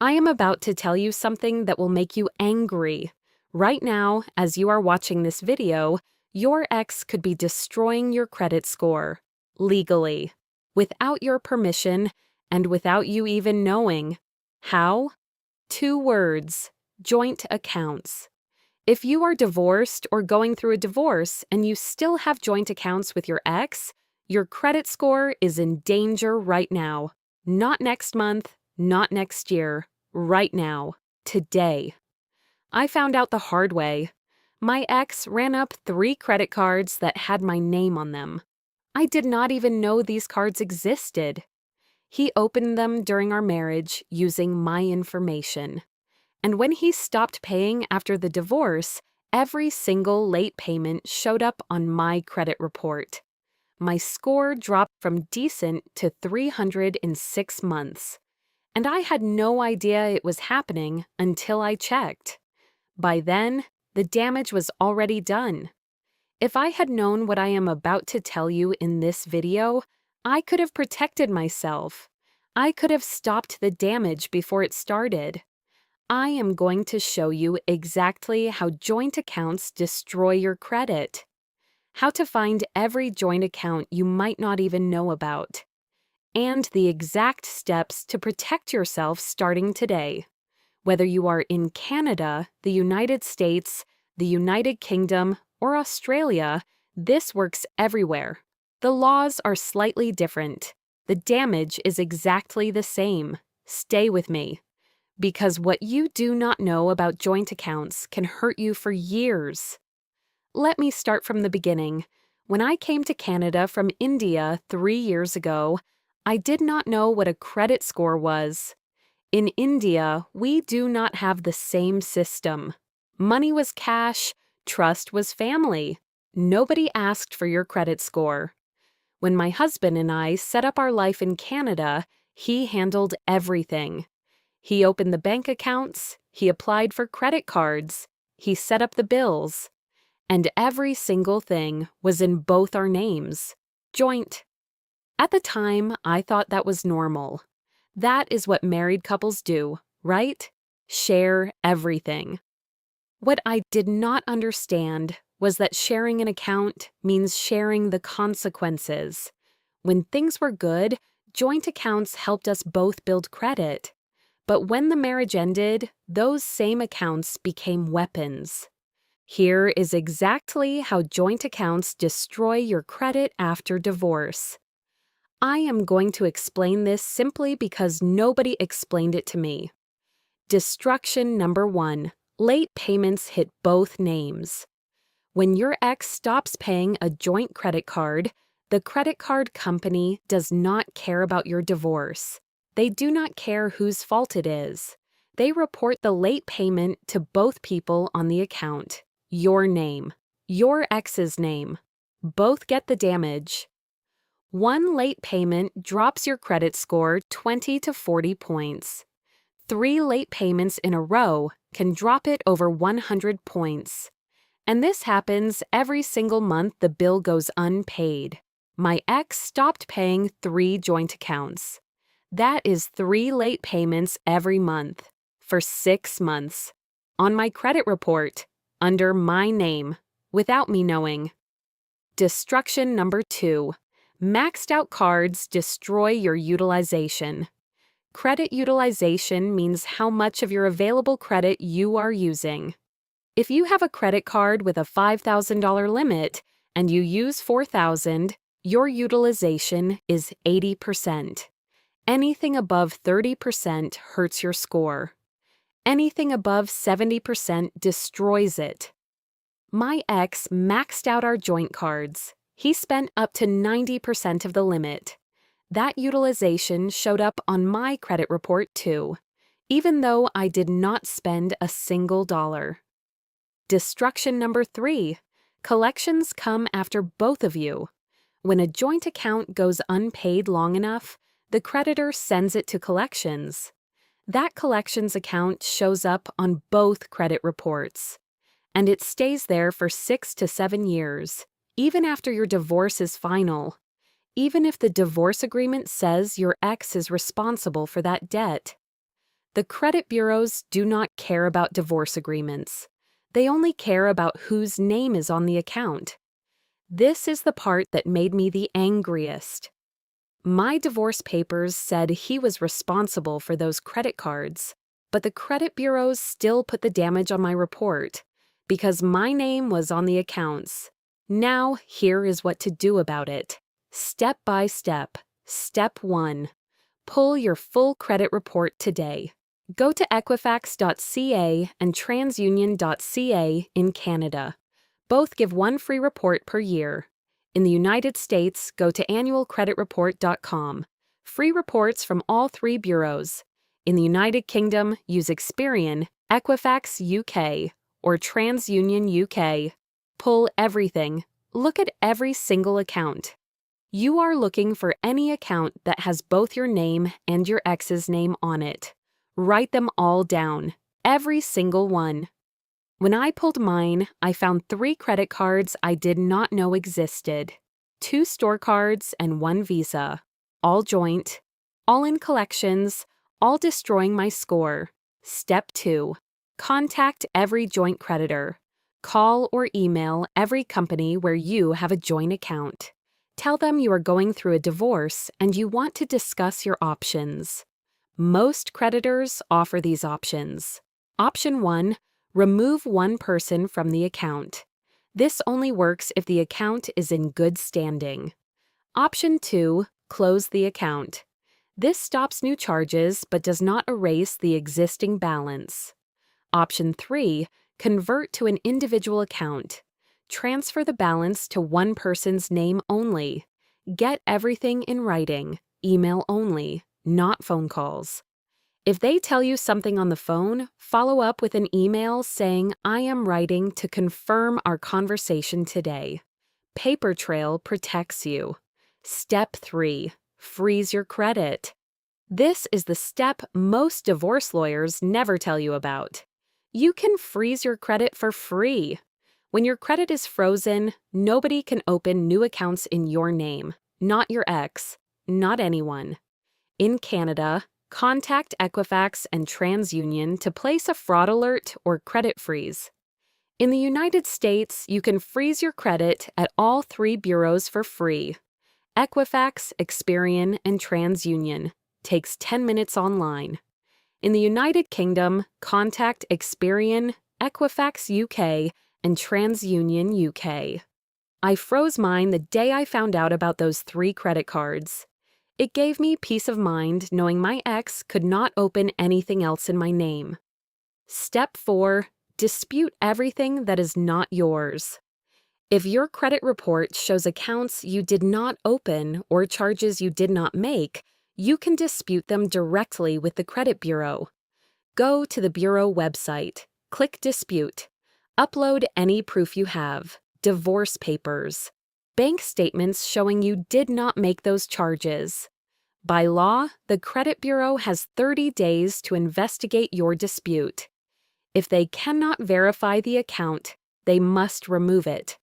I am about to tell you something that will make you angry. Right now, as you are watching this video, your ex could be destroying your credit score, legally, without your permission, and without you even knowing. How? 2 words: joint accounts. If you are divorced or going through a divorce and you still have joint accounts with your ex, your credit score is in danger right now. Not next month, not next year, right now, today. I found out the hard way. My ex ran up 3 credit cards that had my name on them. I did not even know these cards existed. He opened them during our marriage using my information. And when he stopped paying after the divorce, every single late payment showed up on my credit report. My score dropped from decent to 300 in 6 months. And I had no idea it was happening until I checked. By then, the damage was already done. If I had known what I am about to tell you in this video, I could have protected myself. I could have stopped the damage before it started. I am going to show you exactly how joint accounts destroy your credit. How to find every joint account you might not even know about. And the exact steps to protect yourself starting today. Whether you are in Canada, the United States, the United Kingdom, or Australia, this works everywhere. The laws are slightly different. The damage is exactly the same. Stay with me. Because what you do not know about joint accounts can hurt you for years. Let me start from the beginning. When I came to Canada from India 3 years ago, I did not know what a credit score was. In India, we do not have the same system. Money was cash, trust was family. Nobody asked for your credit score. When my husband and I set up our life in Canada, he handled everything. He opened the bank accounts, he applied for credit cards, he set up the bills. And every single thing was in both our names. Joint. At the time, I thought that was normal. That is what married couples do, right? Share everything. What I did not understand was that sharing an account means sharing the consequences. When things were good, joint accounts helped us both build credit. But when the marriage ended, those same accounts became weapons. Here is exactly how joint accounts destroy your credit after divorce. I am going to explain this simply because nobody explained it to me. Destruction number 1. Late payments hit both names. When your ex stops paying a joint credit card, the credit card company does not care about your divorce. They do not care whose fault it is. They report the late payment to both people on the account. Your name. Your ex's name. Both get the damage. 1 late payment drops your credit score 20 to 40 points. 3 late payments in a row can drop it over 100 points. And this happens every single month the bill goes unpaid. My ex stopped paying 3 joint accounts. That is 3 late payments every month, for 6 months. On my credit report, under my name, without me knowing. Destruction number 2. Maxed out cards destroy your utilization. Credit utilization means how much of your available credit you are using. If you have a credit card with a $5,000 limit and you use $4,000, your utilization is 80%. Anything above 30% hurts your score. Anything above 70% destroys it. My ex maxed out our joint cards. He spent up to 90% of the limit. That utilization showed up on my credit report too, even though I did not spend a single dollar. Destruction number 3. Collections come after both of you. When a joint account goes unpaid long enough, the creditor sends it to collections. That collections account shows up on both credit reports. And it stays there for 6 to 7 years, even after your divorce is final. Even if the divorce agreement says your ex is responsible for that debt. The credit bureaus do not care about divorce agreements. They only care about whose name is on the account. This is the part that made me the angriest. My divorce papers said he was responsible for those credit cards, but the credit bureaus still put the damage on my report because my name was on the accounts. Now, here is what to do about it. Step by step. Step 1. Pull your full credit report today. Go to Equifax.ca and TransUnion.ca in Canada. Both give one free report per year. In the United States, go to annualcreditreport.com. Free reports from all 3 bureaus. In the United Kingdom, use Experian, Equifax UK, or TransUnion UK. Pull everything. Look at every single account. You are looking for any account that has both your name and your ex's name on it. Write them all down, every single one. When I pulled mine, I found 3 credit cards I did not know existed, 2 store cards and 1 Visa, all joint, all in collections, all destroying my score. Step 2. Contact every joint creditor. Call or email every company where you have a joint account. Tell them you are going through a divorce and you want to discuss your options. Most creditors offer these options. Option 1. Remove one person from the account. This only works if the account is in good standing. Option 2. Close the account. This stops new charges but does not erase the existing balance. Option 3. Convert to an individual account. Transfer the balance to one person's name only. Get everything in writing, email only, not phone calls. If they tell you something on the phone, follow up with an email saying, "I am writing to confirm our conversation today." Paper trail protects you. Step 3. Freeze your credit. This is the step most divorce lawyers never tell you about. You can freeze your credit for free. When your credit is frozen, nobody can open new accounts in your name, not your ex, not anyone. In Canada, contact Equifax and TransUnion to place a fraud alert or credit freeze. In the United States, you can freeze your credit at all 3 bureaus for free. Equifax, Experian, and TransUnion. Takes 10 minutes online. In the United Kingdom, contact Experian, Equifax UK, and TransUnion UK. I froze mine the day I found out about those 3 credit cards. It gave me peace of mind knowing my ex could not open anything else in my name. Step 4. Dispute everything that is not yours. If your credit report shows accounts you did not open or charges you did not make, you can dispute them directly with the credit bureau. Go to the bureau website, click Dispute. Upload any proof you have, divorce papers, bank statements showing you did not make those charges. By law, the credit bureau has 30 days to investigate your dispute. If they cannot verify the account, they must remove it.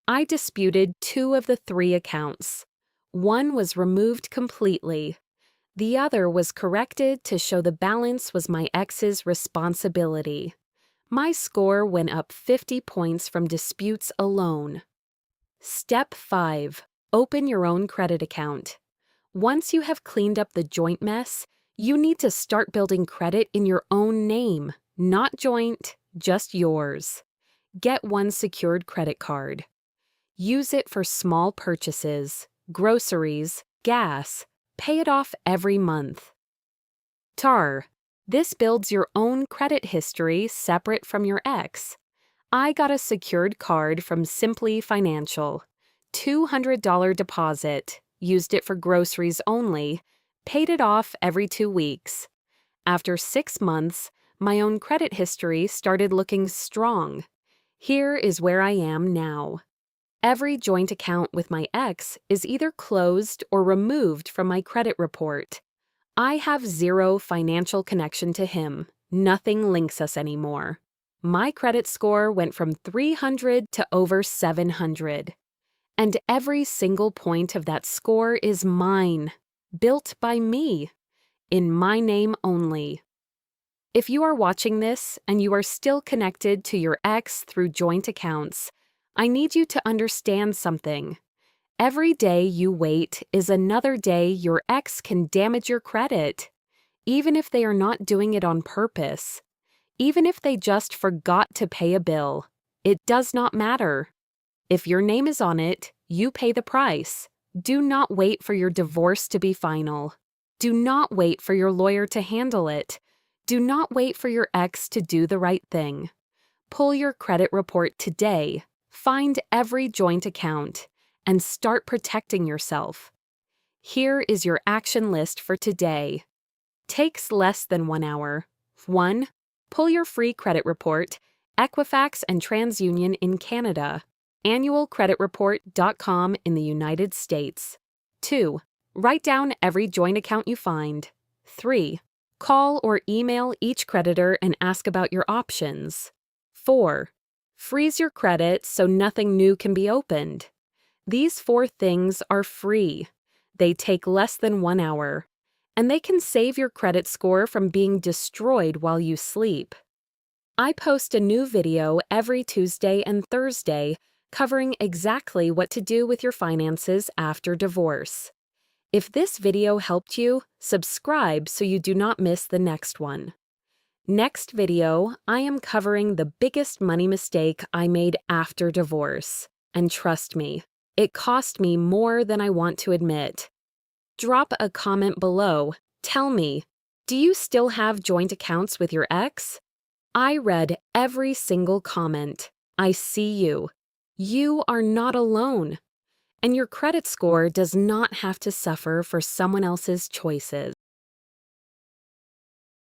I disputed 2 of the 3 accounts. One was removed completely. The other was corrected to show the balance was my ex's responsibility. My score went up 50 points from disputes alone. Step 5. Open your own credit account. Once you have cleaned up the joint mess, you need to start building credit in your own name, not joint, just yours. Get one secured credit card. Use it for small purchases, groceries, gas. Pay it off every month. TAR. This builds your own credit history separate from your ex. I got a secured card from Simply Financial. $200 deposit. Used it for groceries only. Paid it off every 2 weeks. After 6 months, my own credit history started looking strong. Here is where I am now. Every joint account with my ex is either closed or removed from my credit report. I have 0 financial connection to him. Nothing links us anymore. My credit score went from 300 to over 700. And every single point of that score is mine, built by me, in my name only. If you are watching this and you are still connected to your ex through joint accounts, I need you to understand something. Every day you wait is another day your ex can damage your credit, even if they are not doing it on purpose. Even if they just forgot to pay a bill, it does not matter. If your name is on it, you pay the price. Do not wait for your divorce to be final. Do not wait for your lawyer to handle it. Do not wait for your ex to do the right thing. Pull your credit report today, find every joint account, and start protecting yourself. Here is your action list for today. Takes less than 1 hour. 1. Pull your free credit report, Equifax and TransUnion in Canada, annualcreditreport.com in the United States. 2. Write down every joint account you find. 3. Call or email each creditor and ask about your options. 4. Freeze your credit so nothing new can be opened. These 4 things are free. They take less than 1 hour, and they can save your credit score from being destroyed while you sleep. I post a new video every Tuesday and Thursday covering exactly what to do with your finances after divorce. If this video helped you, subscribe so you do not miss the next one. Next video, I am covering the biggest money mistake I made after divorce. And trust me, it cost me more than I want to admit. Drop a comment below. Tell me, do you still have joint accounts with your ex? I read every single comment. I see you. You are not alone. And your credit score does not have to suffer for someone else's choices.